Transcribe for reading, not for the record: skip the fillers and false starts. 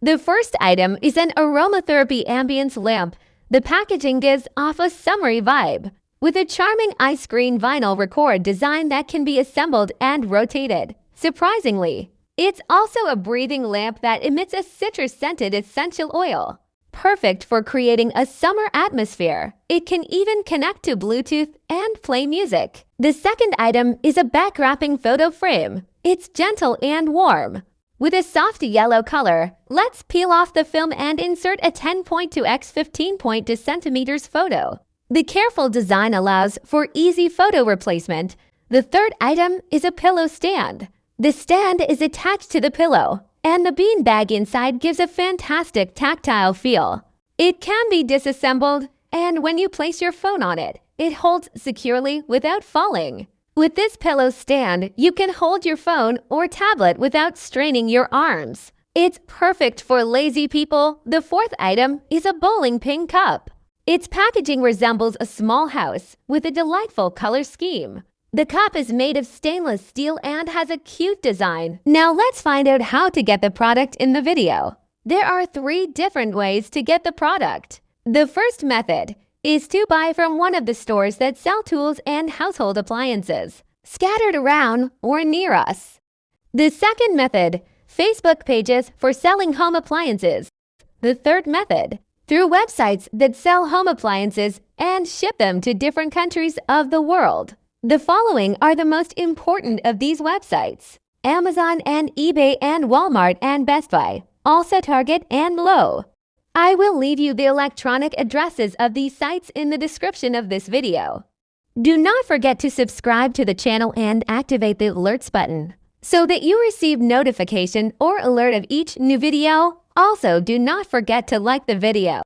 The first item is an aromatherapy ambience lamp. The packaging gives off a summery vibe, with a charming ice green vinyl record design that can be assembled and rotated. Surprisingly, it's also a breathing lamp that emits a citrus-scented essential oil, perfect for creating a summer atmosphere. It can even connect to Bluetooth and play music. The second item is a back-wrapping photo frame. It's gentle and warm, with a soft yellow color. Let's peel off the film and insert a 10.2 x 15.2 centimeters photo. The careful design allows for easy photo replacement. The third item is a pillow stand. The stand is attached to the pillow, and the beanbag inside gives a fantastic tactile feel. It can be disassembled, and when you place your phone on it, it holds securely without falling. With this pillow stand, you can hold your phone or tablet without straining your arms. It's perfect for lazy people. The fourth item is a bowling pin cup. Its packaging resembles a small house with a delightful color scheme. The cup is made of stainless steel and has a cute design. Now let's find out how to get the product in the video. There are 3 different ways to get the product. The first method is to buy from one of the stores that sell tools and household appliances, scattered around or near us. The second method, Facebook pages for selling home appliances. The third method, through websites that sell home appliances and ship them to different countries of the world. The following are the most important of these websites: Amazon and eBay and Walmart and Bestbuy, also Target and Lowe's. I will leave you the electronic addresses of these sites in the description of this video. Do not forget to subscribe to the channel and activate the alerts button so that you receive notification or alert of each new video. Also, do not forget to like the video.